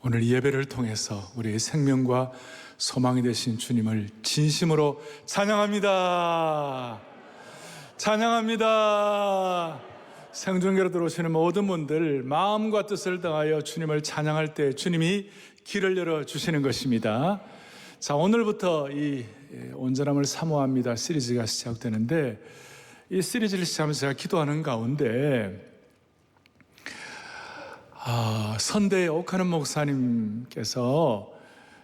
오늘 예배를 통해서 우리의 생명과 소망이 되신 주님을 진심으로 찬양합니다. 찬양합니다. 생중계로 들어오시는 모든 분들 마음과 뜻을 다하여 주님을 찬양할 때 주님이 길을 열어주시는 것입니다. 자, 오늘부터 이 온전함을 사모합니다 시리즈가 시작되는데, 이 시리즈를 시작하면서 제가 기도하는 가운데 선대의 옥하는 목사님께서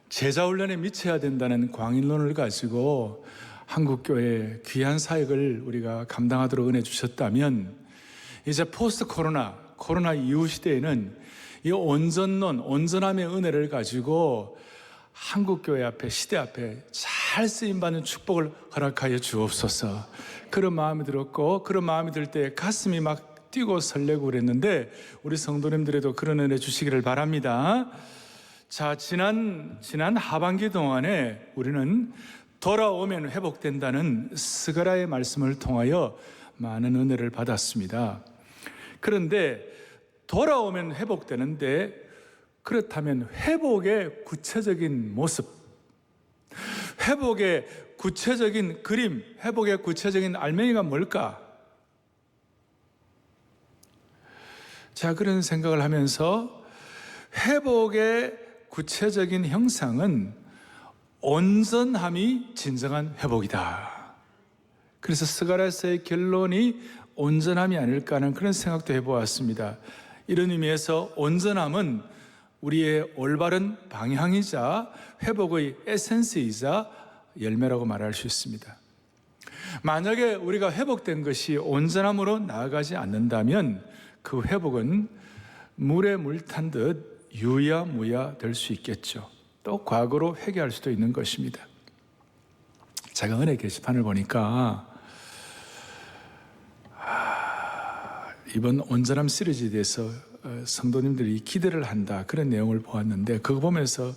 제자훈련에 미쳐야 된다는 광인론을 가지고 한국교회 귀한 사역을 우리가 감당하도록 은혜 주셨다면, 이제 포스트 코로나 이후 시대에는 이 온전론, 온전함의 은혜를 가지고 한국교회 앞에, 시대 앞에 잘 쓰임받는 축복을 허락하여 주옵소서. 그런 마음이 들었고, 그런 마음이 들 때 가슴이 막 뛰고 설레고 그랬는데, 우리 성도님들에도 그런 은혜 주시기를 바랍니다. 자, 지난 하반기 동안에 우리는 돌아오면 회복된다는 스가랴의 말씀을 통하여 많은 은혜를 받았습니다. 그런데 돌아오면 회복되는데, 그렇다면 회복의 구체적인 모습, 회복의 구체적인 그림, 회복의 구체적인 알맹이가 뭘까? 자, 그런 생각을 하면서 회복의 구체적인 형상은 온전함이 진정한 회복이다. 그래서 스가랴서의 결론이 온전함이 아닐까 하는 그런 생각도 해보았습니다. 이런 의미에서 온전함은 우리의 올바른 방향이자 회복의 에센스이자 열매라고 말할 수 있습니다. 만약에 우리가 회복된 것이 온전함으로 나아가지 않는다면 그 회복은 물에 물 탄 듯 유야무야 될 수 있겠죠. 또 과거로 회귀할 수도 있는 것입니다. 제가 은혜 게시판을 보니까 이번 온전함 시리즈에 대해서 성도님들이 기대를 한다, 그런 내용을 보았는데, 그거 보면서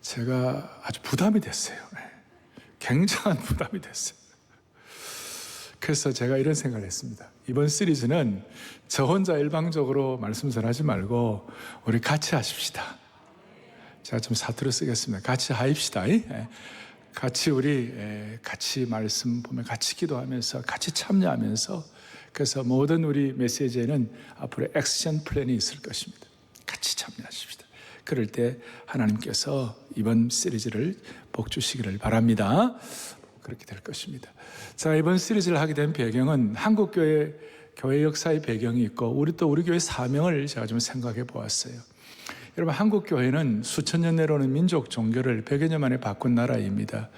제가 아주 부담이 됐어요. 굉장한 부담이 됐어요. 그래서 제가 이런 생각을 했습니다. 이번 시리즈는 저 혼자 일방적으로 말씀 전하지 말고 우리 같이 하십시다. 제가 좀 사투리 쓰겠습니다. 같이 하입시다. 같이 우리 같이 말씀 보면 같이 기도하면서 같이 참여하면서, 그래서 모든 우리 메시지에는 앞으로 액션 플랜이 있을 것입니다. 같이 참여하십시다. 그럴 때 하나님께서 이번 시리즈를 복 주시기를 바랍니다. 그렇게 될 것입니다. 자, 이번 시리즈를 하게 된 배경은 한국교회 교회 역사의 배경이 있고, 우리 교회 사명을 제가 좀 생각해 보았어요. 여러분, 한국교회는 수천 년 내로는 민족 종교를 100여 년 만에 바꾼 나라입니다.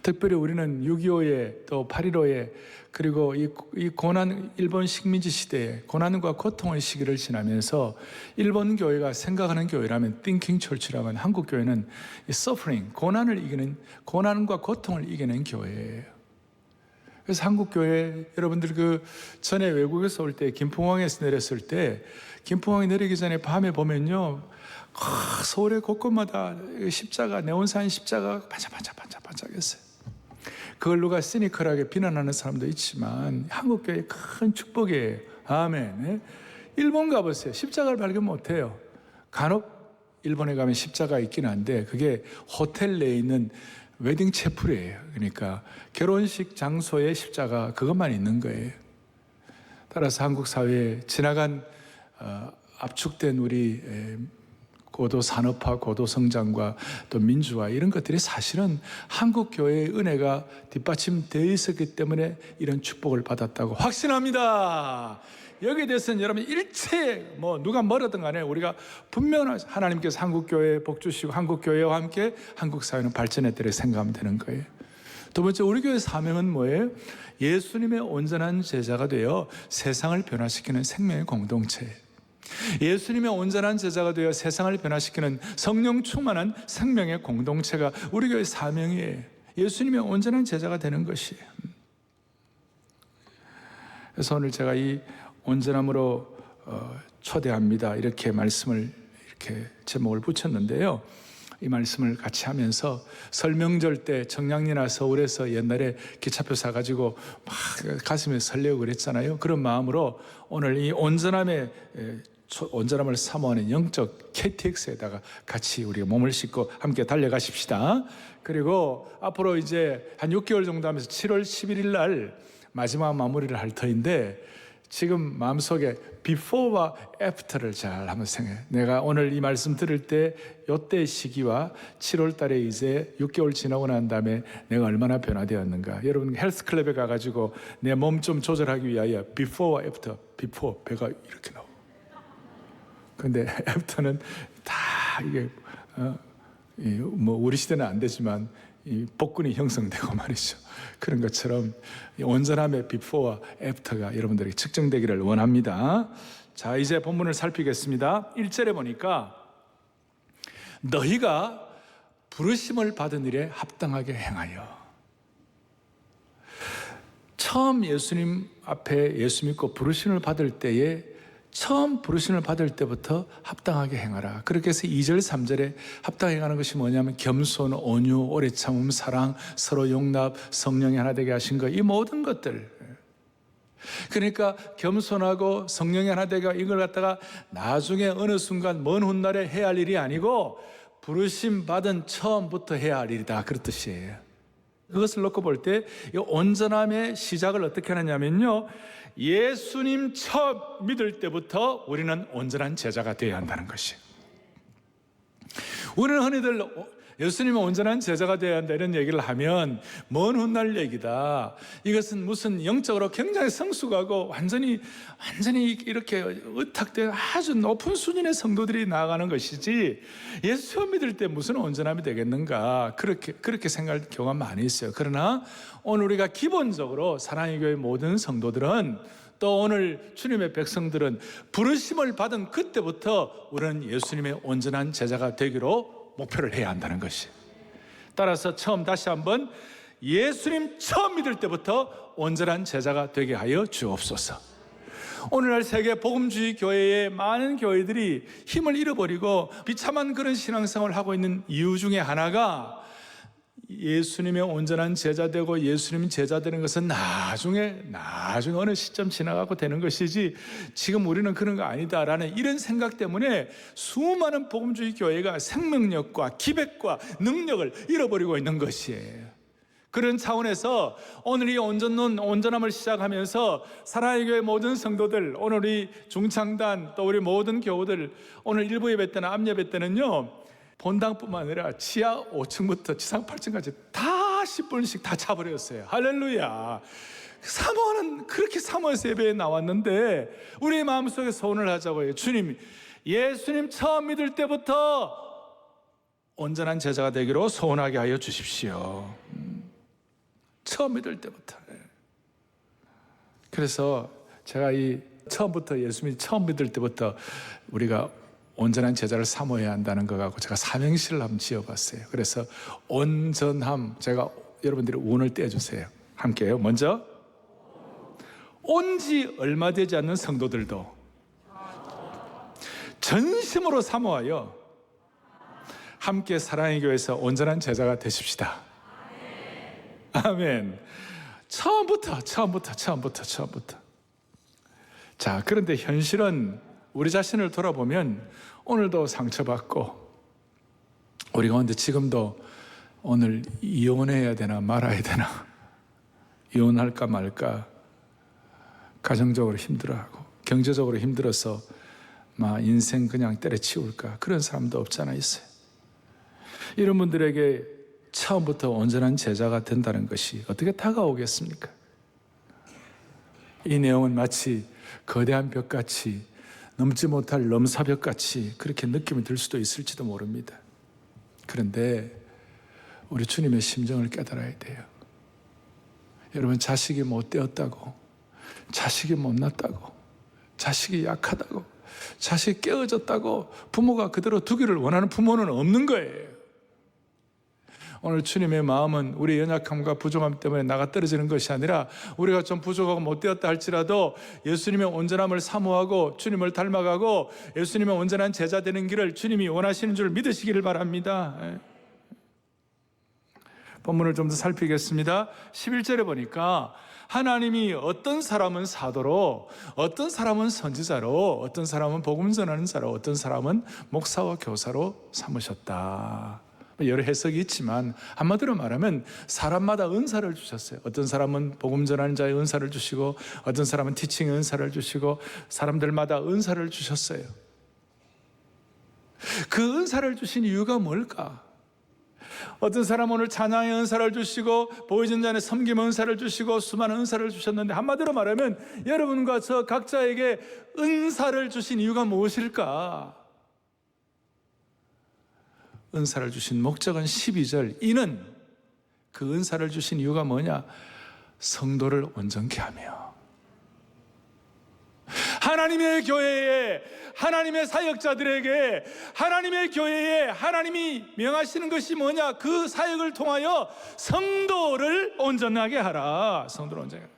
특별히 우리는 6.25에 또 8.15에 그리고 이 고난, 일본 식민지 시대에 고난과 고통의 시기를 지나면서 일본 교회가 생각하는 교회라면, thinking church라면 한국교회는 이 suffering, 고난과 고통을 이겨낸 교회예요. 그래서 한국교회, 여러분들 그 전에 외국에서 올 때 김포공항에서 내렸을 때, 김포공항에 내리기 전에 밤에 보면요, 서울의 곳곳마다 십자가, 네온사인 십자가 반짝반짝했어요. 그걸 누가 시니컬하게 비난하는 사람도 있지만 한국교회의 큰 축복이에요. 아멘. 일본 가보세요. 십자가를 발견 못해요. 간혹 일본에 가면 십자가 있긴 한데 그게 호텔 내에 있는 웨딩 채플이에요. 그러니까 결혼식 장소에 십자가 그것만 있는 거예요. 따라서 한국 사회에 지나간 압축된 우리 고도 산업화, 고도 성장과 또 민주화, 이런 것들이 사실은 한국 교회의 은혜가 뒷받침되어 있었기 때문에 이런 축복을 받았다고 확신합니다. 여기에 대해서는 여러분 일체 누가 뭐라든 간에 우리가 분명한, 하나님께서 한국 교회에 복 주시고 한국 교회와 함께 한국 사회는 발전했다고 생각하면 되는 거예요. 두 번째, 우리 교회 사명은 뭐예요? 예수님의 온전한 제자가 되어 세상을 변화시키는 생명의 공동체예요. 예수님의 온전한 제자가 되어 세상을 변화시키는 성령 충만한 생명의 공동체가 우리 교회의 사명이에요. 예수님의 온전한 제자가 되는 것이에요. 그래서 오늘 제가 이 온전함으로 초대합니다, 이렇게 말씀을 이렇게 제목을 붙였는데요. 이 말씀을 같이 하면서 설명절 때 청량리나 서울에서 옛날에 기차표 사가지고 막 가슴에 설레고 그랬잖아요. 그런 마음으로 오늘 이 온전함의 온전함을 사모하는 영적 KTX에다가 같이 우리가 몸을 싣고 함께 달려가십시다. 그리고 앞으로 이제 한 6개월 정도 하면서 7월 11일 날 마지막 마무리를 할 터인데, 지금 마음속에 before와 after를 잘 한번 생각해. 내가 오늘 이 말씀 들을 때 이때 시기와 7월 달에 이제 6개월 지나고 난 다음에 내가 얼마나 변화되었는가. 여러분 헬스클럽에 가가지고 내 몸 좀 조절하기 위하여 before와 after, before 배가 이렇게 나오고, 근데 애프터는 다 이게 뭐 우리 시대는 안 되지만 이 복근이 형성되고 말이죠. 그런 것처럼 온전함의 비포와 애프터가 여러분들에게 측정되기를 원합니다. 자, 이제 본문을 살피겠습니다. 1절에 보니까 너희가 부르심을 받은 일에 합당하게 행하여. 처음 예수님 앞에 예수 믿고 부르심을 받을 때에 처음 부르심을 받을 때부터 합당하게 행하라. 그렇게 해서 2절, 3절에 합당하게 행하는 것이 뭐냐면 겸손, 온유, 오래 참음, 사랑, 서로 용납, 성령이 하나 되게 하신 것, 이 모든 것들. 그러니까 겸손하고 성령이 하나 되게 이걸 갖다가 나중에 어느 순간 먼 훗날에 해야 할 일이 아니고 부르심 받은 처음부터 해야 할 일이다. 그런 뜻이에요. 그것을 놓고 볼 때 이 온전함의 시작을 어떻게 하느냐면요, 예수님 처음 믿을 때부터 우리는 온전한 제자가 되어야 한다는 것이에요. 우리는 흔히들 예수님은 온전한 제자가 되어야 한다 이런 얘기를 하면 먼 훗날 얘기다. 이것은 무슨 영적으로 굉장히 성숙하고 완전히 이렇게 의탁된 아주 높은 수준의 성도들이 나아가는 것이지, 예수 처음 믿을 때 무슨 온전함이 되겠는가, 그렇게 생각할 경우가 많이 있어요. 그러나 오늘 우리가 기본적으로 사랑의 교회 모든 성도들은, 또 오늘 주님의 백성들은 부르심을 받은 그때부터 우리는 예수님의 온전한 제자가 되기로 목표를 해야 한다는 것이. 따라서 다시 한번 예수님 처음 믿을 때부터 온전한 제자가 되게 하여 주옵소서. 오늘날 세계 복음주의 교회의 많은 교회들이 힘을 잃어버리고 비참한 그런 신앙생활을 하고 있는 이유 중에 하나가, 예수님의 온전한 제자 되고 예수님 제자 되는 것은 나중에 어느 시점 지나가고 되는 것이지 지금 우리는 그런 거 아니다라는 이런 생각 때문에 수많은 복음주의 교회가 생명력과 기백과 능력을 잃어버리고 있는 것이에요. 그런 차원에서 오늘 이 온전함을 시작하면서 사랑의 교회 모든 성도들, 오늘 우리 중창단 또 우리 모든 교우들, 오늘 일부 예배 때나 앞 예배 때는요, 본당뿐만 아니라 지하 5층부터 지상 8층까지 다 10분씩 다 차버렸어요. 할렐루야. 사모하는, 그렇게 사모해서 예배에 나왔는데 우리의 마음속에 소원을 하자고요. 주님, 예수님 처음 믿을 때부터 온전한 제자가 되기로 소원하게 하여 주십시오. 처음 믿을 때부터. 그래서 제가 처음부터 예수님이 처음 믿을 때부터 우리가 온전한 제자를 사모해야 한다는 거 갖고 제가 삼행시를 한번 지어봤어요. 그래서 온전함, 제가 여러분들이 운을 떼어주세요. 함께요. 먼저, 온지 얼마 되지 않는 성도들도 전심으로 사모하여 함께 사랑의 교회에서 온전한 제자가 되십시다. 아멘. 처음부터. 자, 그런데 현실은 우리 자신을 돌아보면 오늘도 상처받고, 우리 가운데 지금도 오늘 이혼해야 되나 말아야 되나, 이혼할까 말까, 가정적으로 힘들어하고 경제적으로 힘들어서 인생 그냥 때려치울까, 그런 사람도 없지 않아 있어요. 이런 분들에게 처음부터 온전한 제자가 된다는 것이 어떻게 다가오겠습니까? 이 내용은 마치 거대한 벽같이, 넘지 못할 넘사벽같이 그렇게 느낌이 들 수도 있을지도 모릅니다. 그런데 우리 주님의 심정을 깨달아야 돼요. 여러분, 자식이 못되었다고, 자식이 못났다고, 자식이 약하다고, 자식이 깨어졌다고 부모가 그대로 두기를 원하는 부모는 없는 거예요. 오늘 주님의 마음은 우리의 연약함과 부족함 때문에 나가 떨어지는 것이 아니라, 우리가 좀 부족하고 못되었다 할지라도 예수님의 온전함을 사모하고 주님을 닮아가고 예수님의 온전한 제자 되는 길을 주님이 원하시는 줄 믿으시기를 바랍니다. 본문을 좀 더 살피겠습니다. 11절에 보니까 하나님이 어떤 사람은 사도로, 어떤 사람은 선지자로, 어떤 사람은 복음 전하는 자로, 어떤 사람은 목사와 교사로 삼으셨다. 여러 해석이 있지만 한마디로 말하면 사람마다 은사를 주셨어요. 어떤 사람은 복음 전하는 자의 은사를 주시고, 어떤 사람은 티칭의 은사를 주시고, 사람들마다 은사를 주셨어요. 그 은사를 주신 이유가 뭘까? 어떤 사람은 오늘 찬양의 은사를 주시고, 보이전자의 섬김 은사를 주시고, 수많은 은사를 주셨는데, 한마디로 말하면 여러분과 저 각자에게 은사를 주신 이유가 무엇일까? 은사를 주신 목적은 12절, 이는 그 은사를 주신 이유가 뭐냐? 성도를 온전케 하며, 하나님의 교회에, 하나님의 사역자들에게, 하나님의 교회에 하나님이 명하시는 것이 뭐냐? 그 사역을 통하여 성도를 온전하게 하라. 성도를 온전하게 하라.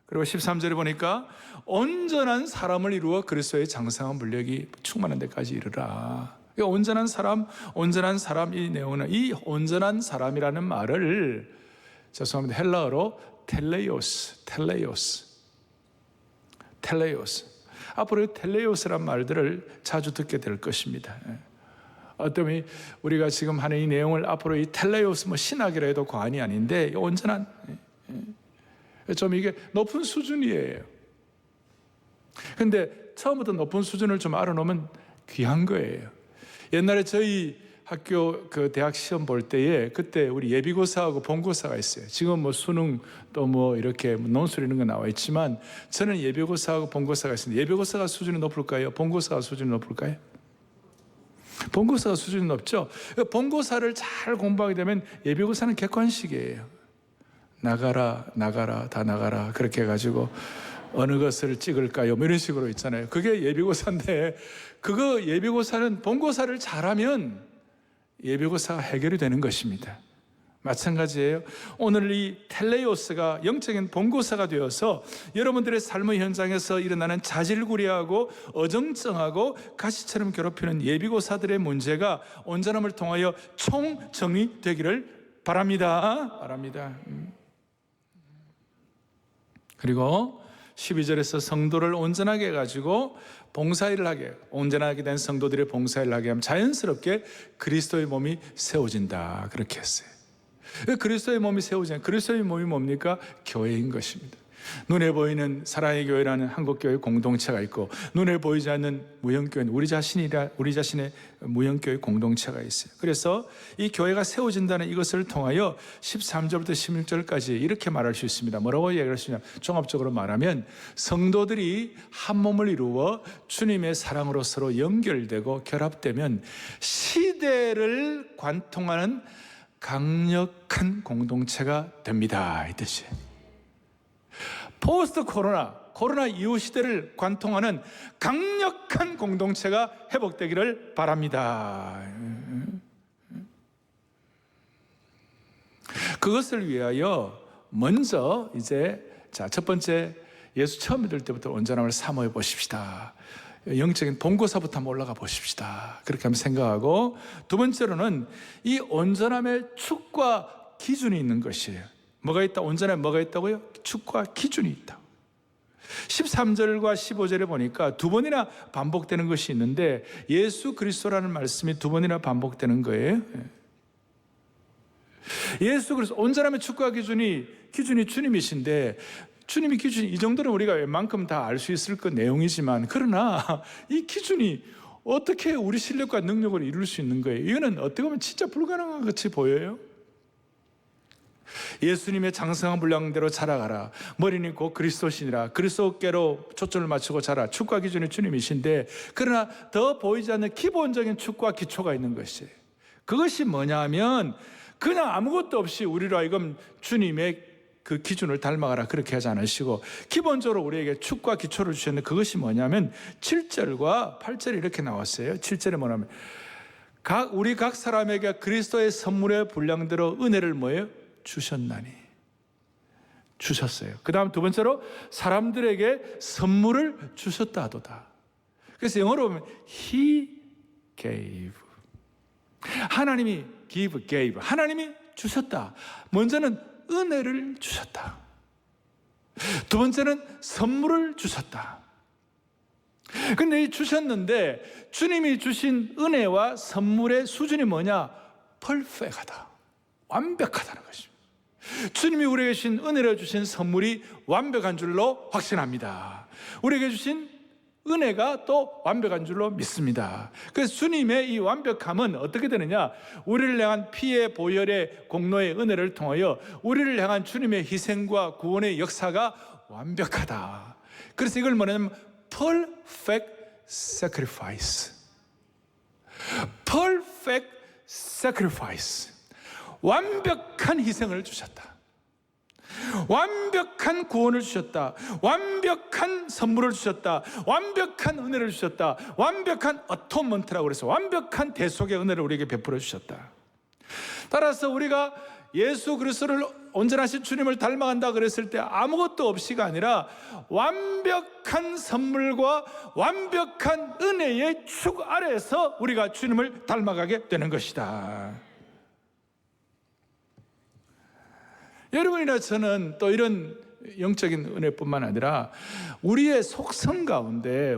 그리고 13절에 보니까 온전한 사람을 이루어 그리스도의 장성한 물력이 충만한 데까지 이르라. 온전한 사람, 온전한 사람, 이 내용은, 이 온전한 사람이라는 말을, 죄송합니다, 헬라어로 텔레이오스. 앞으로 텔레이오스란 말들을 자주 듣게 될 것입니다. 어쩌면 우리가 지금 하는 이 내용을 앞으로 이 텔레이오스, 신학이라 해도 과언이 아닌데, 온전한, 좀 이게 높은 수준이에요. 근데 처음부터 높은 수준을 좀 알아놓으면 귀한 거예요. 옛날에 저희 학교 대학 시험 볼 때에, 그때 우리 예비고사하고 본고사가 있어요. 지금 수능 또 이렇게 논술 이런 거 나와 있지만, 저는 예비고사하고 본고사가 있습니다. 예비고사가 수준이 높을까요? 본고사가 수준이 높을까요? 본고사가 수준이 높죠. 본고사를 잘 공부하게 되면 예비고사는 객관식이에요. 나가라 다 나가라, 그렇게 해가지고 어느 것을 찍을까요? 이런 식으로 있잖아요. 그게 예비고사인데, 그거 예비고사는 본고사를 잘하면 예비고사가 해결이 되는 것입니다. 마찬가지예요. 오늘 이 텔레이오스가 영적인 본고사가 되어서 여러분들의 삶의 현장에서 일어나는 자질구레하고 어정쩡하고 가시처럼 괴롭히는 예비고사들의 문제가 온전함을 통하여 총정리되기를 바랍니다. 그리고 12절에서 성도를 온전하게 해가지고 봉사일을 하게, 온전하게 된 성도들의 봉사일을 하게 하면 자연스럽게 그리스도의 몸이 세워진다, 그렇게 했어요. 그리스도의 몸이 세워지는, 그리스도의 몸이 뭡니까? 교회인 것입니다. 눈에 보이는 사랑의 교회라는 한국교회 공동체가 있고, 눈에 보이지 않는 무형교회는 우리 자신의 무형교회 공동체가 있어요. 그래서 이 교회가 세워진다는 이것을 통하여 13절부터 16절까지 이렇게 말할 수 있습니다. 뭐라고 얘기할 수 있냐? 종합적으로 말하면 성도들이 한 몸을 이루어 주님의 사랑으로 서로 연결되고 결합되면 시대를 관통하는 강력한 공동체가 됩니다, 이 뜻이에요. 포스트 코로나 이후 시대를 관통하는 강력한 공동체가 회복되기를 바랍니다. 그것을 위하여 먼저 첫 번째, 예수 처음 믿을 때부터 온전함을 사모해 보십시다. 영적인 본고사부터 한번 올라가 보십시다. 그렇게 한번 생각하고, 두 번째로는 이 온전함의 축과 기준이 있는 것이에요. 뭐가 있다? 온전함에 뭐가 있다고요? 축과 기준이 있다. 13절과 15절에 보니까 두 번이나 반복되는 것이 있는데, 예수 그리스도라는 말씀이 두 번이나 반복되는 거예요. 예수 그리스도, 온전함의 축과 기준이 주님이신데, 주님이 기준이 이 정도는 우리가 웬만큼 다 알 수 있을 그 내용이지만, 그러나 이 기준이 어떻게 우리 실력과 능력을 이룰 수 있는 거예요? 이거는 어떻게 보면 진짜 불가능한 것 같이 보여요. 예수님의 장성한 분량대로 자라가라. 머리는 곧 그리스도시니라. 그리스도께로 초점을 맞추고 자라. 축과 기준이 주님이신데, 그러나 더 보이지 않는 기본적인 축과 기초가 있는 것이에요. 그것이 뭐냐 하면, 그냥 아무것도 없이 우리로 하여금 주님의 그 기준을 닮아가라, 그렇게 하지 않으시고, 기본적으로 우리에게 축과 기초를 주셨는데, 그것이 뭐냐면 7절과 8절에 이렇게 나왔어요. 7절에 뭐냐면, 우리 각 사람에게 그리스도의 선물의 분량대로 은혜를 뭐예요? 주셨어요. 그 다음 두 번째로 사람들에게 선물을 주셨다 하도다. 그래서 영어로 보면 He gave. 하나님이 gave. 하나님이 주셨다. 먼저는 은혜를 주셨다. 두 번째는 선물을 주셨다. 근데 이 주셨는데 주님이 주신 은혜와 선물의 수준이 뭐냐? 퍼펙트하다. 완벽하다는 것입니다. 주님이 우리에게 주신 은혜로 주신 선물이 완벽한 줄로 확신합니다. 우리에게 주신 은혜가 또 완벽한 줄로 믿습니다. 그래서 주님의 이 완벽함은 어떻게 되느냐? 우리를 향한 피의 보혈의 공로의 은혜를 통하여 우리를 향한 주님의 희생과 구원의 역사가 완벽하다. 그래서 이걸 뭐냐면 perfect sacrifice. perfect sacrifice. 완벽한 희생을 주셨다. 완벽한 구원을 주셨다. 완벽한 선물을 주셨다. 완벽한 은혜를 주셨다. 완벽한 어토먼트라고 그래서 완벽한 대속의 은혜를 우리에게 베풀어 주셨다. 따라서 우리가 예수 그리스도를 온전하신 주님을 닮아간다 그랬을 때 아무것도 없이가 아니라 완벽한 선물과 완벽한 은혜의 축 아래에서 우리가 주님을 닮아가게 되는 것이다. 여러분이나 저는 또 이런 영적인 은혜뿐만 아니라 우리의 속성 가운데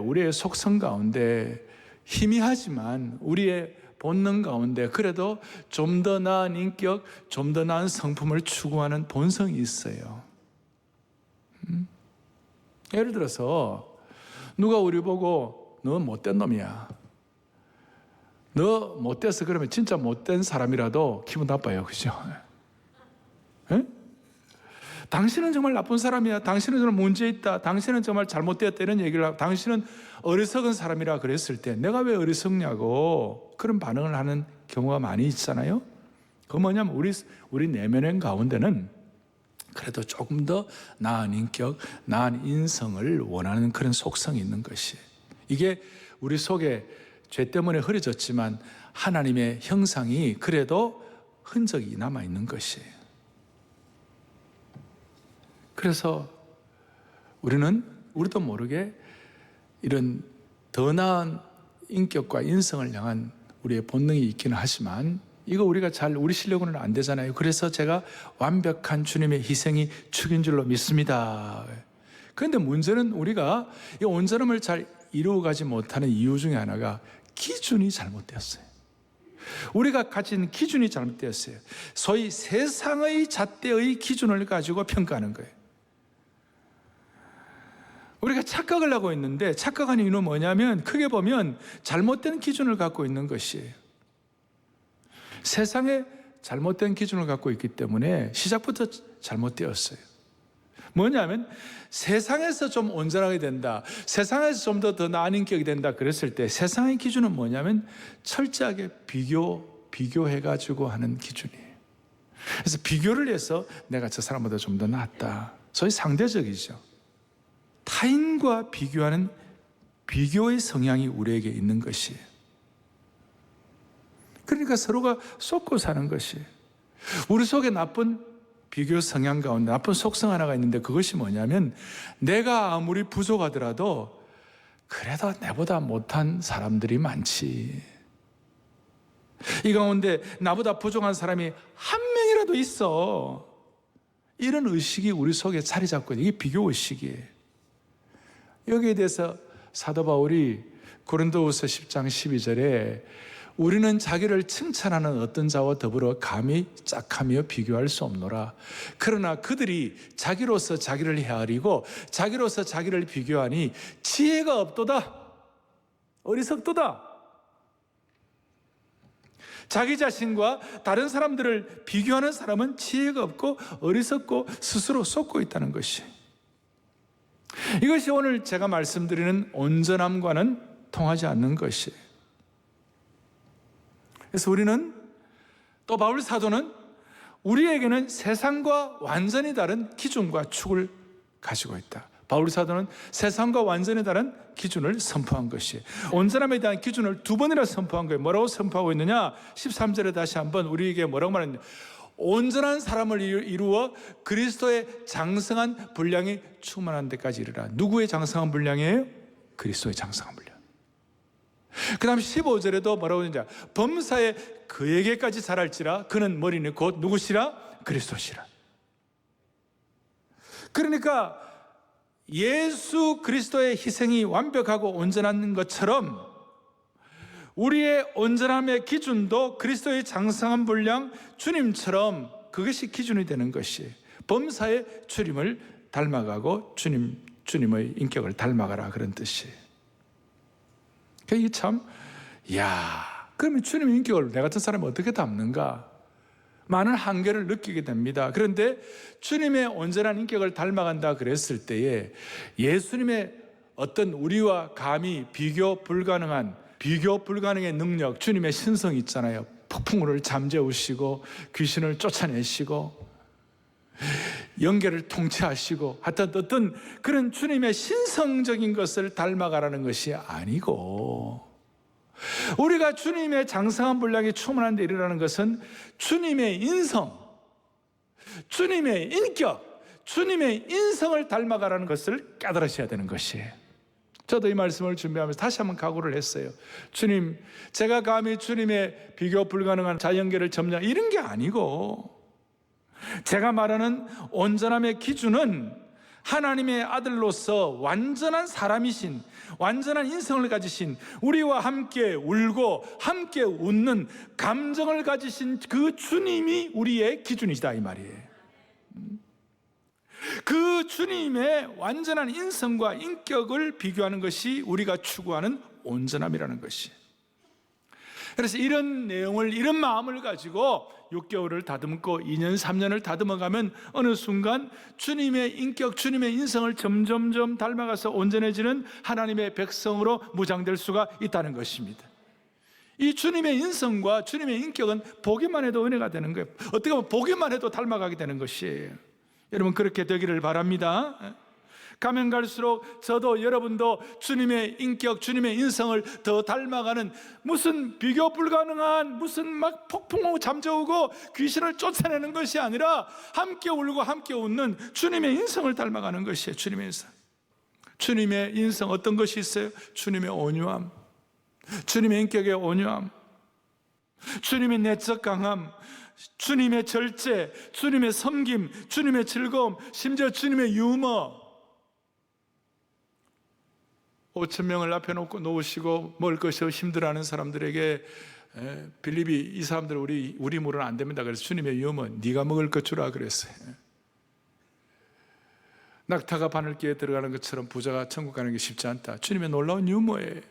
희미하지만 우리의 본능 가운데 그래도 좀 더 나은 인격, 좀 더 나은 성품을 추구하는 본성이 있어요. 예를 들어서 누가 우리 보고 너 못된 놈이야, 너 못돼서 그러면 진짜 못된 사람이라도 기분 나빠요. 그죠? 에? 당신은 정말 나쁜 사람이야, 당신은 정말 문제 있다, 당신은 정말 잘못되었다 이런 얘기를 하고 당신은 어리석은 사람이라 그랬을 때 내가 왜 어리석냐고 그런 반응을 하는 경우가 많이 있잖아요. 그건 뭐냐면 우리 내면의 가운데는 그래도 조금 더 나은 인격, 나은 인성을 원하는 그런 속성이 있는 것이, 이게 우리 속에 죄 때문에 흐려졌지만 하나님의 형상이 그래도 흔적이 남아있는 것이에요. 그래서 우리도 모르게 이런 더 나은 인격과 인성을 향한 우리의 본능이 있기는 하지만 이거 우리가 우리 실력으로는 안 되잖아요. 그래서 제가 완벽한 주님의 희생이 축인 줄로 믿습니다. 그런데 문제는 우리가 이 온전함을 잘 이루어가지 못하는 이유 중에 하나가 기준이 잘못되었어요. 우리가 가진 기준이 잘못되었어요. 소위 세상의 잣대의 기준을 가지고 평가하는 거예요. 우리가 착각을 하고 있는데 착각하는 이유는 뭐냐면 크게 보면 잘못된 기준을 갖고 있는 것이에요. 세상에 잘못된 기준을 갖고 있기 때문에 시작부터 잘못되었어요. 뭐냐면 세상에서 좀 온전하게 된다, 세상에서 좀 더 나은 인격이 된다 그랬을 때 세상의 기준은 뭐냐면 철저하게 비교해가지고 하는 기준이에요. 그래서 비교를 해서 내가 저 사람보다 좀 더 낫다, 소위 상대적이죠. 타인과 비교하는 비교의 성향이 우리에게 있는 것이에요. 그러니까 서로가 쏟고 사는 것이에요. 우리 속에 나쁜 비교 성향 가운데 나쁜 속성 하나가 있는데 그것이 뭐냐면 내가 아무리 부족하더라도 그래도 내보다 못한 사람들이 많지, 이 가운데 나보다 부족한 사람이 한 명이라도 있어, 이런 의식이 우리 속에 자리 잡고 있는, 이게 비교의식이에요. 여기에 대해서 사도 바울이 고린도후서 10장 12절에 우리는 자기를 칭찬하는 어떤 자와 더불어 감히 짝하며 비교할 수 없노라. 그러나 그들이 자기로서 자기를 헤아리고 자기로서 자기를 비교하니 지혜가 없도다, 어리석도다. 자기 자신과 다른 사람들을 비교하는 사람은 지혜가 없고 어리석고 스스로 쏟고 있다는 것이, 이것이 오늘 제가 말씀드리는 온전함과는 통하지 않는 것이에요. 그래서 우리는, 또 바울 사도는 우리에게는 세상과 완전히 다른 기준과 축을 가지고 있다. 바울 사도는 세상과 완전히 다른 기준을 선포한 것이에요. 온전함에 대한 기준을 두 번이나 선포한 거예요. 뭐라고 선포하고 있느냐? 13절에 다시 한번 우리에게 뭐라고 말했느냐? 온전한 사람을 이루어 그리스도의 장성한 분량이 충만한 데까지 이르라. 누구의 장성한 분량이에요? 그리스도의 장성한 분량. 그 다음 15절에도 뭐라고 하느냐, 범사에 그에게까지 자랄지라 그는 머리는 곧 누구시라? 그리스도시라. 그러니까 예수 그리스도의 희생이 완벽하고 온전한 것처럼 우리의 온전함의 기준도 그리스도의 장성한 분량 주님처럼 그것이 기준이 되는 것이, 범사의 주님을 닮아가고 주님의 인격을 닮아가라, 그런 뜻이에요. 이게 참, 그러면 주님의 인격을 내 같은 사람이 어떻게 닮는가? 많은 한계를 느끼게 됩니다. 그런데 주님의 온전한 인격을 닮아간다 그랬을 때에 예수님의 어떤 우리와 감히 비교 불가능의 능력, 주님의 신성이 있잖아요. 폭풍우를 잠재우시고 귀신을 쫓아내시고 영계를 통치하시고 하여튼 어떤 그런 주님의 신성적인 것을 닮아가라는 것이 아니고, 우리가 주님의 장성한 분량이 충만한 데 이르라는 것은 주님의 인성, 주님의 인격, 주님의 인성을 닮아가라는 것을 깨달으셔야 되는 것이에요. 저도 이 말씀을 준비하면서 다시 한번 각오를 했어요. 주님, 제가 감히 주님의 비교 불가능한 자연계를 점령, 이런 게 아니고, 제가 말하는 온전함의 기준은 하나님의 아들로서 완전한 사람이신, 완전한 인성을 가지신, 우리와 함께 울고 함께 웃는 감정을 가지신 그 주님이 우리의 기준이다, 이 말이에요. 그 주님의 완전한 인성과 인격을 비교하는 것이 우리가 추구하는 온전함이라는 것이. 그래서 이런 내용을, 이런 마음을 가지고 6개월을 다듬고 2년, 3년을 다듬어가면 어느 순간 주님의 인격, 주님의 인성을 점점점 닮아가서 온전해지는 하나님의 백성으로 무장될 수가 있다는 것입니다. 이 주님의 인성과 주님의 인격은 보기만 해도 은혜가 되는 거예요. 어떻게 보면 보기만 해도 닮아가게 되는 것이에요. 여러분, 그렇게 되기를 바랍니다. 가면 갈수록 저도 여러분도 주님의 인격, 주님의 인성을 더 닮아가는, 무슨 비교 불가능한 무슨 막 폭풍우 잠재우고 귀신을 쫓아내는 것이 아니라 함께 울고 함께 웃는 주님의 인성을 닮아가는 것이에요. 주님의 인성. 주님의 인성 어떤 것이 있어요? 주님의 온유함, 주님의 인격의 온유함, 주님의 내적 강함, 주님의 절제, 주님의 섬김, 주님의 즐거움, 심지어 주님의 유머. 5,000명을 앞에 놓으시고 먹을 것이 힘들어하는 사람들에게 빌립이 이 사람들 우리 물은 안 됩니다. 그래서 주님의 유머, 네가 먹을 것 주라 그랬어요. 낙타가 바늘기에 들어가는 것처럼 부자가 천국 가는 게 쉽지 않다. 주님의 놀라운 유머에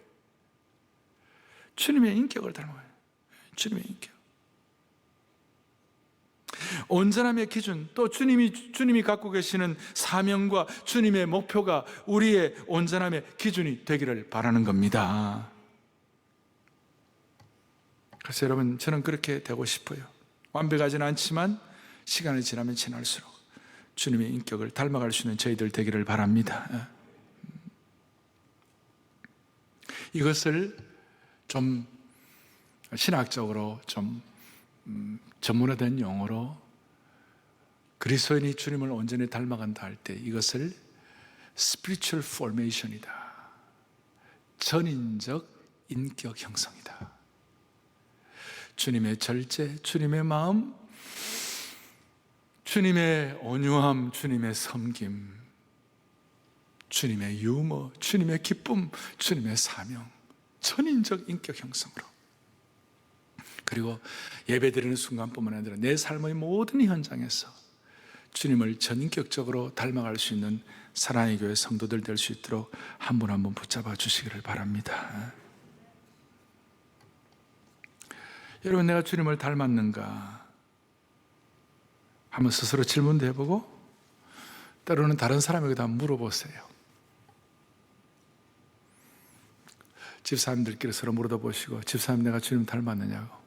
주님의 인격을 닮아요. 주님의 인격. 온전함의 기준, 또 주님이 갖고 계시는 사명과 주님의 목표가 우리의 온전함의 기준이 되기를 바라는 겁니다. 그래서 여러분, 저는 그렇게 되고 싶어요. 완벽하지는 않지만 시간이 지나면 지날수록 주님의 인격을 닮아갈 수 있는 저희들 되기를 바랍니다. 이것을 좀 신학적으로 좀 전문화된 용어로 그리스도인이 주님을 온전히 닮아간다 할 때 이것을 spiritual formation이다. 전인적 인격 형성이다. 주님의 절제, 주님의 마음, 주님의 온유함, 주님의 섬김, 주님의 유머, 주님의 기쁨, 주님의 사명, 전인적 인격 형성으로. 그리고 예배드리는 순간뿐만 아니라 내 삶의 모든 현장에서 주님을 전인격적으로 닮아갈 수 있는 사랑의 교회 성도들 될 수 있도록 한 분 한 분 붙잡아 주시기를 바랍니다. 여러분, 내가 주님을 닮았는가? 한번 스스로 질문도 해보고 때로는 다른 사람에게도 한번 물어보세요. 집사님들끼리 서로 물어보시고, 집사님 내가 주님 닮았느냐고.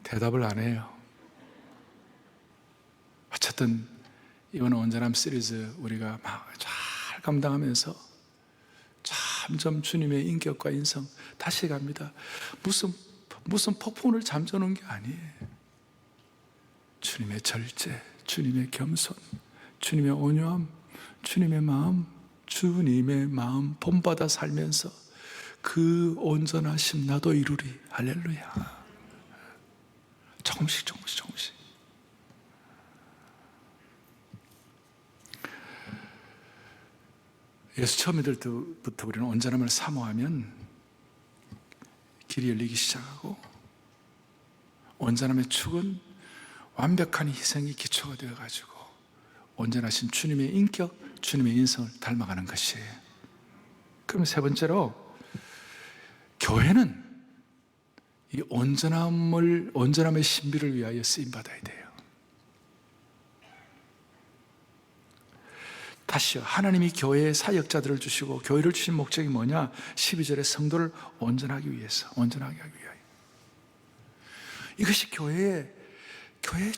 대답을 안 해요. 어쨌든 이번 온전함 시리즈 우리가 막 잘 감당하면서 점점 주님의 인격과 인성 다시 갑니다. 무슨 폭풍을 잠재우는 게 아니에요. 주님의 절제, 주님의 겸손, 주님의 온유함, 주님의 마음 본받아 살면서 그 온전하심 나도 이루리. 할렐루야. 조금씩. 예수 처음 믿을 때부터 우리는 온전함을 사모하면 길이 열리기 시작하고, 온전함의 축은 완벽한 희생이 기초가 되어가지고 온전하신 주님의 인격, 주님의 인성을 닮아가는 것이에요. 그럼 세 번째로, 교회는 이 온전함의 신비를 위하여 쓰임받아야 돼요. 다시요, 하나님이 교회에 사역자들을 주시고 교회를 주신 목적이 뭐냐? 12절에 성도를 온전하게 하기 위하여. 이것이 교회의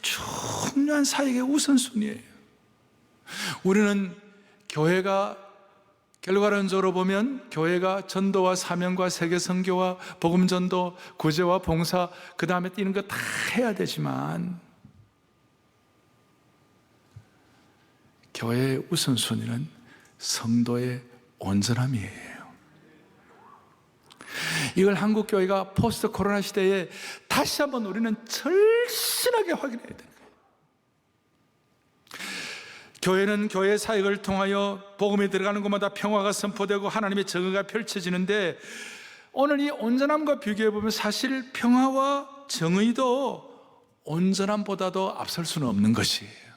중요한 사역의 우선순위예요. 우리는 교회가 결과론적으로 보면 교회가 전도와 사명과 세계 선교와 복음 전도, 구제와 봉사, 그 다음에 뛰는 거 다 해야 되지만, 교회의 우선순위는 성도의 온전함이에요. 이걸 한국교회가 포스트 코로나 시대에 다시 한번 우리는 절실하게 확인해야 돼요. 교회는 교회 사역을 통하여 복음이 들어가는 곳마다 평화가 선포되고 하나님의 정의가 펼쳐지는데, 오늘 이 온전함과 비교해보면 사실 평화와 정의도 온전함보다도 앞설 수는 없는 것이에요.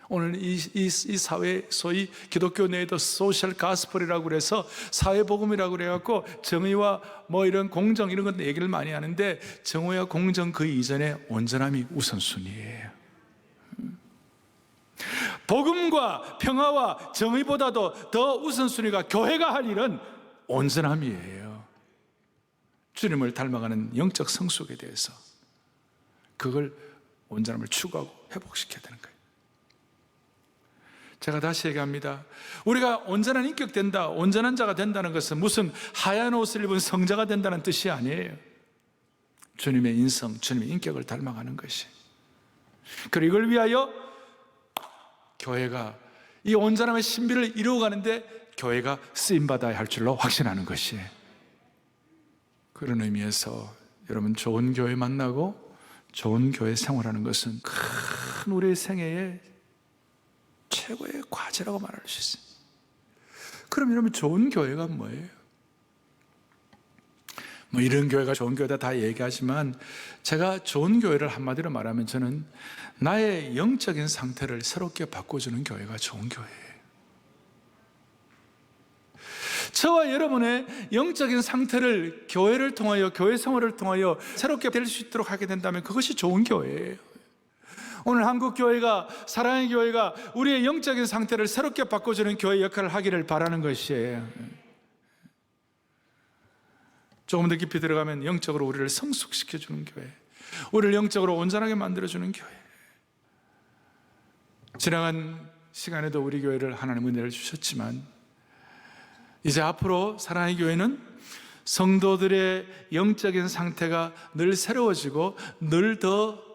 오늘 이 사회, 소위 기독교 내에도 소셜 가스펠이라고 그래서 사회복음이라고 그래갖고 정의와 뭐 이런 공정 이런 건 얘기를 많이 하는데, 정의와 공정 그 이전에 온전함이 우선순위예요. 복음과 평화와 정의보다도 더 우선순위가 교회가 할 일은 온전함이에요. 주님을 닮아가는 영적 성숙에 대해서 그걸 온전함을 추구하고 회복시켜야 되는 거예요. 제가 다시 얘기합니다. 우리가 온전한 인격 된다, 온전한 자가 된다는 것은 무슨 하얀 옷을 입은 성자가 된다는 뜻이 아니에요. 주님의 인성, 주님의 인격을 닮아가는 것이. 그리고 이걸 위하여 교회가 이 온전함의 신비를 이루어가는데 교회가 쓰임받아야 할 줄로 확신하는 것이에요. 그런 의미에서 여러분, 좋은 교회 만나고 좋은 교회 생활하는 것은 큰 우리의 생애의 최고의 과제라고 말할 수 있어요. 그럼 여러분, 좋은 교회가 뭐예요? 뭐 이런 교회가 좋은 교회다 다 얘기하지만, 제가 좋은 교회를 한마디로 말하면 저는 나의 영적인 상태를 새롭게 바꿔주는 교회가 좋은 교회예요. 저와 여러분의 영적인 상태를 교회를 통하여, 교회 생활을 통하여 새롭게 될 수 있도록 하게 된다면 그것이 좋은 교회예요. 오늘 한국교회가, 사랑의 교회가 우리의 영적인 상태를 새롭게 바꿔주는 교회 역할을 하기를 바라는 것이에요. 조금 더 깊이 들어가면 영적으로 우리를 성숙시켜주는 교회, 우리를 영적으로 온전하게 만들어주는 교회. 지나간 시간에도 우리 교회를 하나님 은혜를 주셨지만, 이제 앞으로 사랑의 교회는 성도들의 영적인 상태가 늘 새로워지고 늘 더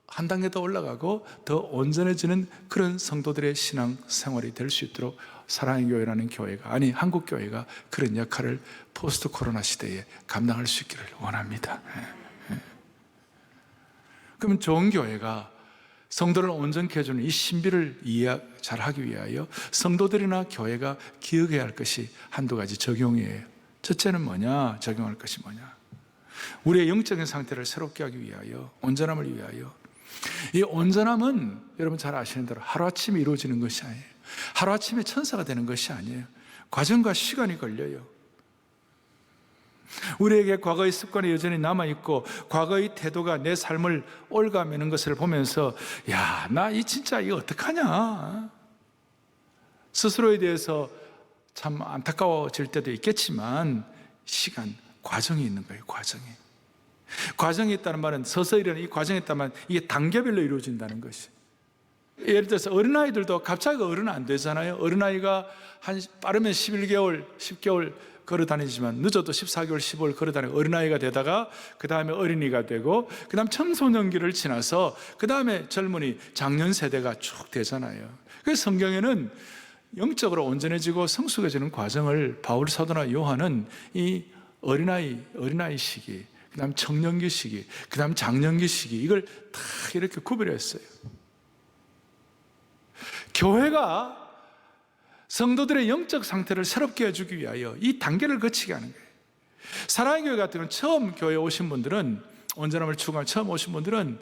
한 단계 더 올라가고 더 온전해지는 그런 성도들의 신앙 생활이 될 수 있도록 사랑의 교회라는 교회가, 아니 한국교회가 그런 역할을 포스트 코로나 시대에 감당할 수 있기를 원합니다. 그러면 좋은 교회가 성도를 온전케 해주는 이 신비를 잘하기 위하여 성도들이나 교회가 기억해야 할 것이 한두 가지 적용이에요. 첫째는 뭐냐? 적용할 것이 뭐냐? 우리의 영적인 상태를 새롭게 하기 위하여, 온전함을 위하여. 이 온전함은 여러분 잘 아시는 대로 하루아침에 이루어지는 것이 아니에요. 하루아침에 천사가 되는 것이 아니에요. 과정과 시간이 걸려요. 우리에게 과거의 습관이 여전히 남아있고 과거의 태도가 내 삶을 올가매는 것을 보면서, 야, 나 진짜 이거 어떡하냐, 스스로에 대해서 참 안타까워질 때도 있겠지만, 시간, 과정이 있는 거예요. 과정이 있다는 말은, 서서히 일어나는 이 과정이 있다면 이게 단계별로 이루어진다는 것이. 예를 들어서 어린아이들도 갑자기 어른 안 되잖아요. 어린아이가 빠르면 11개월, 10개월 걸어 다니지만 늦어도 14개월, 15개월 걸어 다니고 어린아이가 되다가 그 다음에 어린이가 되고 그 다음 청소년기를 지나서 그 다음에 젊은이, 장년 세대가 쭉 되잖아요. 그래서 성경에는 영적으로 온전해지고 성숙해지는 과정을 바울 사도나 요한은 이 어린아이 시기, 그 다음 청년기 시기, 그 다음 장년기 시기, 이걸 다 이렇게 구별했어요. 교회가 성도들의 영적 상태를 새롭게 해주기 위하여 이 단계를 거치게 하는 거예요. 사랑의 교회 같은 경우는 처음 교회에 오신 분들은, 온전함을 추구한 처음 오신 분들은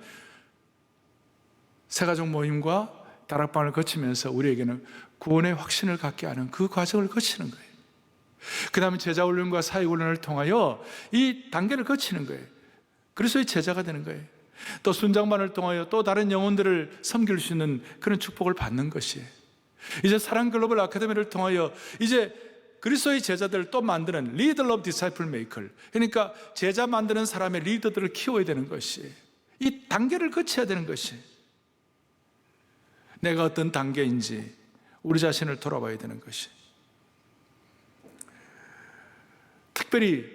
새가족 모임과 다락방을 거치면서 우리에게는 구원의 확신을 갖게 하는 그 과정을 거치는 거예요. 그 다음에 제자훈련과 사역훈련을 통하여 이 단계를 거치는 거예요. 그래서 제자가 되는 거예요. 또 순장반을 통하여 또 다른 영혼들을 섬길 수 있는 그런 축복을 받는 것이에요. 이제 사랑 글로벌 아카데미를 통하여 이제 그리스도의 제자들을 또 만드는 리더 오브 디사이플 메이커, 그러니까 제자 만드는 사람의 리더들을 키워야 되는 것이에요. 이 단계를 거쳐야 되는 것이에요. 내가 어떤 단계인지 우리 자신을 돌아봐야 되는 것이에요. 특별히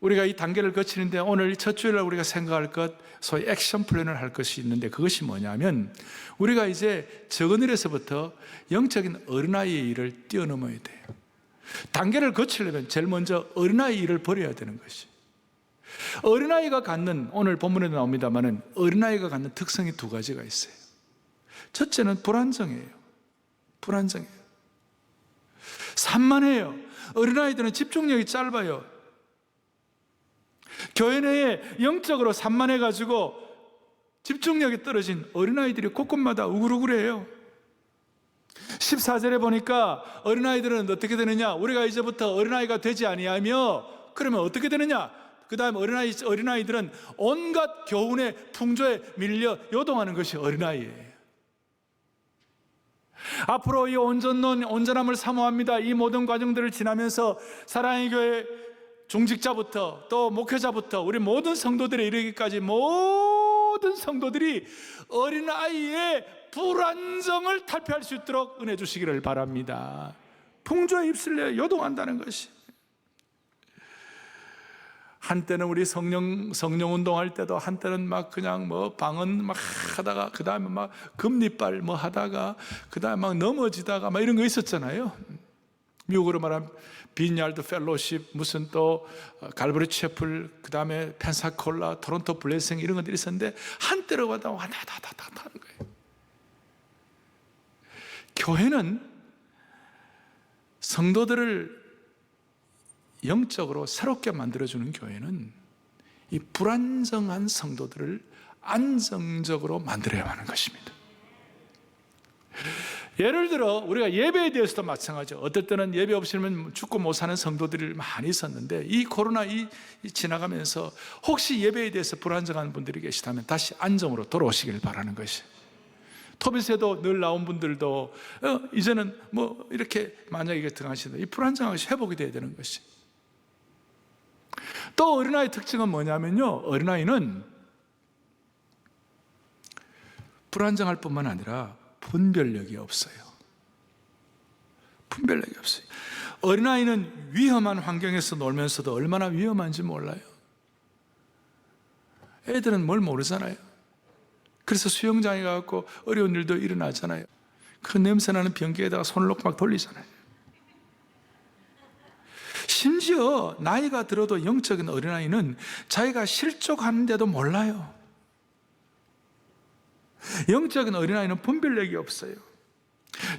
우리가 이 단계를 거치는데 오늘 첫 주일날 우리가 생각할 것, 소위 액션 플랜을 할 것이 있는데 그것이 뭐냐면 우리가 이제 적은 일에서부터 영적인 어린아이의 일을 뛰어넘어야 돼요. 단계를 거치려면 제일 먼저 어린아이 일을 버려야 되는 것이. 어린아이가 갖는, 오늘 본문에도 나옵니다만은 어린아이가 갖는 특성이 두 가지가 있어요. 첫째는 불안정해요. 불안정해요. 산만해요. 어린아이들은 집중력이 짧아요. 교회 내에 영적으로 산만해가지고 집중력이 떨어진 어린아이들이 곳곳마다 우글우글해요. 14절에 보니까 어린아이들은 어떻게 되느냐, 우리가 이제부터 어린아이가 되지 아니하며, 그러면 어떻게 되느냐, 그 다음 어린아이들은 온갖 교훈의 풍조에 밀려 요동하는 것이 어린아이예요. 앞으로 이 온전함을 사모합니다. 이 모든 과정들을 지나면서 사랑의 교회 중직자부터 또 목회자부터 우리 모든 성도들에 이르기까지 모든 성도들이 어린아이의 불안정을 탈피할 수 있도록 은혜 주시기를 바랍니다. 풍조에 휩쓸려 요동한다는 것이. 한때는 우리 성령 운동할 때도 한때는 막 그냥 뭐 방언 막 하다가 그 다음에 막 금리빨 뭐 하다가 그 다음에 막 넘어지다가 막 이런 거 있었잖아요. 미국으로 말하면 빈야드 펠로십, 무슨 또 갈브리 채플, 그 다음에 펜사콜라, 토론토 블레싱 이런 것들이 있었는데 한때로 가다 와다다다다 하는 거예요. 교회는 성도들을 영적으로 새롭게 만들어주는 교회는 이 불안정한 성도들을 안정적으로 만들어야 하는 것입니다. 예를 들어 우리가 예배에 대해서도 마찬가지죠. 어떨 때는 예배 없이는 죽고 못 사는 성도들이 많이 있었는데 이 코로나 지나가면서 혹시 예배에 대해서 불안정한 분들이 계시다면 다시 안정으로 돌아오시길 바라는 것이. 토빗에도 늘 나온 분들도 이제는 뭐 이렇게 만약에 등하시다 이 불안정한 것이 회복이 돼야 되는 것이. 또 어린아이 특징은 뭐냐면요, 어린아이는 불안정할 뿐만 아니라 분별력이 없어요. 분별력이 없어요. 어린아이는 위험한 환경에서 놀면서도 얼마나 위험한지 몰라요. 애들은 뭘 모르잖아요. 그래서 수영장에 가서 어려운 일도 일어나잖아요. 그 냄새나는 변기에다가 손을 놓고 막 돌리잖아요. 심지어 나이가 들어도 영적인 어린아이는 자기가 실족하는데도 몰라요. 영적인 어린아이는 분별력이 없어요.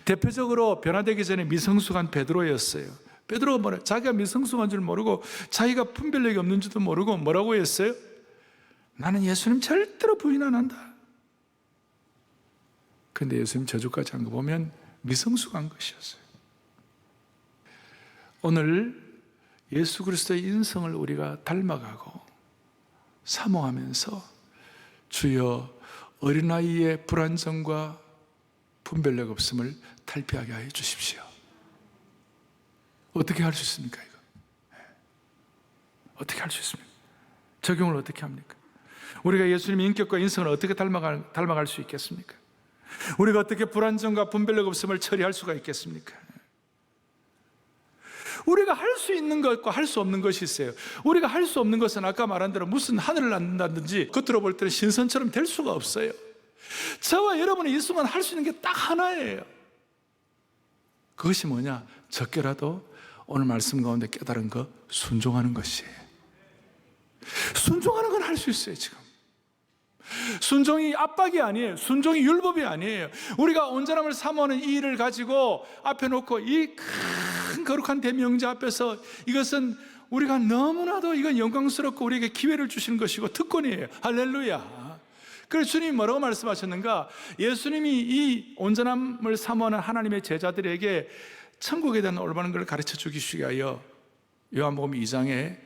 대표적으로 변화되기 전에 미성숙한 베드로였어요. 베드로가 뭐라, 자기가 미성숙한 줄 모르고 자기가 분별력이 없는 줄도 모르고 뭐라고 했어요? 나는 예수님 절대로 부인 안 한다. 근데 예수님 저주까지 한 거 보면 미성숙한 것이었어요. 오늘 예수 그리스도의 인성을 우리가 닮아가고 사모하면서 주여 어린아이의 불안정과 분별력 없음을 탈피하게 하여 주십시오. 어떻게 할 수 있습니까? 이거 어떻게 할 수 있습니까? 적용을 어떻게 합니까? 우리가 예수님의 인격과 인성을 어떻게 닮아갈 수 있겠습니까? 우리가 어떻게 불안정과 분별력 없음을 처리할 수가 있겠습니까? 우리가 할 수 있는 것과 할 수 없는 것이 있어요. 우리가 할 수 없는 것은 아까 말한 대로 무슨 하늘을 난다든지 겉으로 볼 때는 신선처럼 될 수가 없어요. 저와 여러분이 이 순간 할 수 있는 게 딱 하나예요. 그것이 뭐냐? 적게라도 오늘 말씀 가운데 깨달은 거 순종하는 것이에요. 순종하는 건 할 수 있어요. 지금 순종이 압박이 아니에요. 순종이 율법이 아니에요. 우리가 온전함을 사모하는 이 일을 가지고 앞에 놓고 이 큰 거룩한 대명제 앞에서 이것은 우리가 너무나도 이건 영광스럽고 우리에게 기회를 주시는 것이고 특권이에요. 할렐루야. 그래서 주님이 뭐라고 말씀하셨는가? 예수님이 이 온전함을 사모하는 하나님의 제자들에게 천국에 대한 올바른 걸 가르쳐 주기 위하여 요한복음 2장에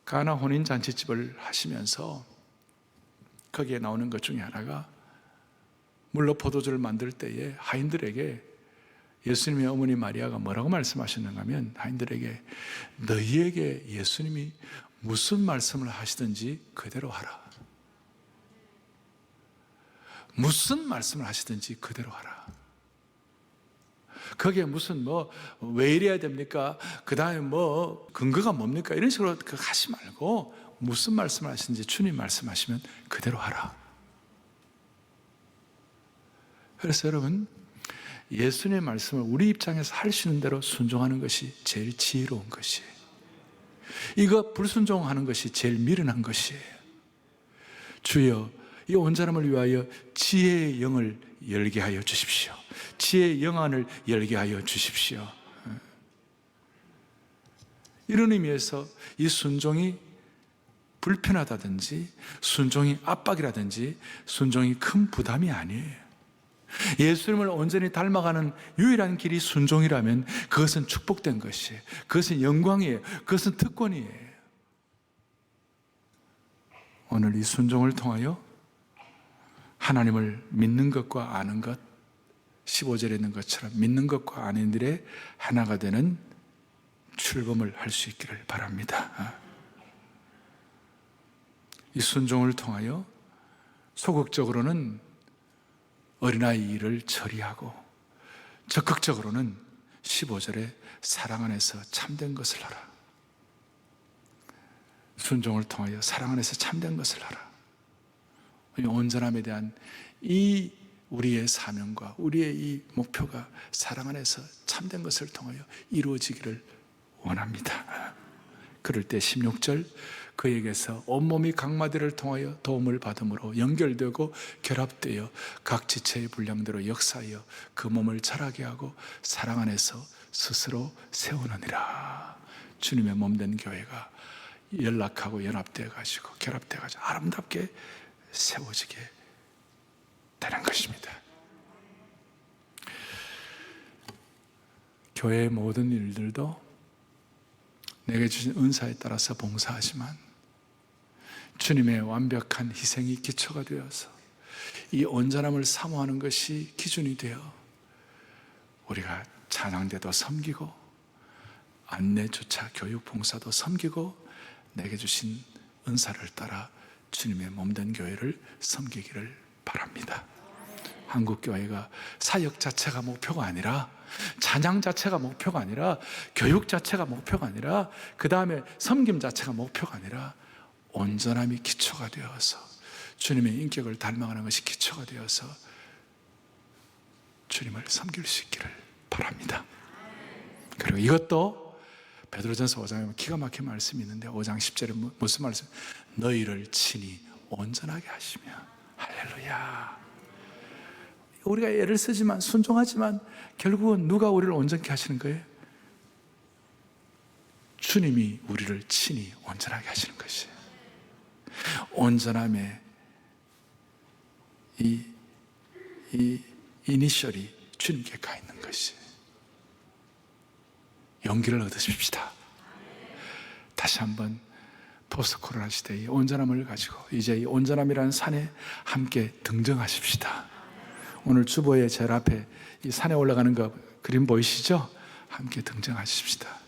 가나 혼인잔치집을 하시면서 거기에 나오는 것 중에 하나가 물로 포도주를 만들 때에 하인들에게 예수님의 어머니 마리아가 뭐라고 말씀하셨는가 하면 하인들에게 너희에게 예수님이 무슨 말씀을 하시든지 그대로 하라. 무슨 말씀을 하시든지 그대로 하라. 거기에 무슨 왜 이래야 됩니까? 그 다음에 근거가 뭡니까? 이런 식으로 하지 말고 무슨 말씀을 하시는지 주님 말씀하시면 그대로 하라. 그래서 여러분, 예수님의 말씀을 우리 입장에서 할 수 있는 대로 순종하는 것이 제일 지혜로운 것이에요. 이거 불순종하는 것이 제일 미련한 것이에요. 주여, 이 온전함을 위하여 지혜의 영을 열게 하여 주십시오. 지혜의 영안을 열게 하여 주십시오. 이런 의미에서 이 순종이 불편하다든지 순종이 압박이라든지 순종이 큰 부담이 아니에요. 예수님을 온전히 닮아가는 유일한 길이 순종이라면 그것은 축복된 것이에요. 그것은 영광이에요. 그것은 특권이에요. 오늘 이 순종을 통하여 하나님을 믿는 것과 아는 것, 15절에 있는 것처럼 믿는 것과 아는 일에 하나가 되는 출범을 할 수 있기를 바랍니다. 이 순종을 통하여 소극적으로는 어린아이 일을 처리하고 적극적으로는 15절에 사랑 안에서 참된 것을 하라. 순종을 통하여 사랑 안에서 참된 것을 하라. 이 온전함에 대한 이 우리의 사명과 우리의 이 목표가 사랑 안에서 참된 것을 통하여 이루어지기를 원합니다. 그럴 때 16절 그에게서 온몸이 각 마디를 통하여 도움을 받음으로 연결되고 결합되어 각 지체의 분량대로 역사하여 그 몸을 자라게 하고 사랑 안에서 스스로 세우느니라. 주님의 몸된 교회가 연락하고 연합되어 가지고 결합되어 가지고 아름답게 세워지게 되는 것입니다. 교회의 모든 일들도 내게 주신 은사에 따라서 봉사하지만 주님의 완벽한 희생이 기초가 되어서 이 온전함을 사모하는 것이 기준이 되어 우리가 찬양대도 섬기고 안내조차 교육 봉사도 섬기고 내게 주신 은사를 따라 주님의 몸된 교회를 섬기기를 바랍니다. 한국교회가 사역 자체가 목표가 아니라 찬양 자체가 목표가 아니라 교육 자체가 목표가 아니라 그 다음에 섬김 자체가 목표가 아니라 온전함이 기초가 되어서 주님의 인격을 닮아가는 것이 기초가 되어서 주님을 섬길 수 있기를 바랍니다. 그리고 이것도 베드로전서 5장에 보면 기가 막힌 말씀이 있는데 5장 10절에 무슨 말씀? 너희를 친히 온전하게 하시며. 할렐루야. 우리가 애를 쓰지만 순종하지만 결국은 누가 우리를 온전케 하시는 거예요? 주님이 우리를 친히 온전하게 하시는 것이에요. 온전함의 이 이니셜이 주님께 가 있는 것이에요. 용기를 얻으십시다. 다시 한번 포스트 코로나 시대의 온전함을 가지고 이제 이 온전함이라는 산에 함께 등정하십시다. 오늘 주보의 제일 앞에 이 산에 올라가는 거 그림 보이시죠? 함께 등정하십시다.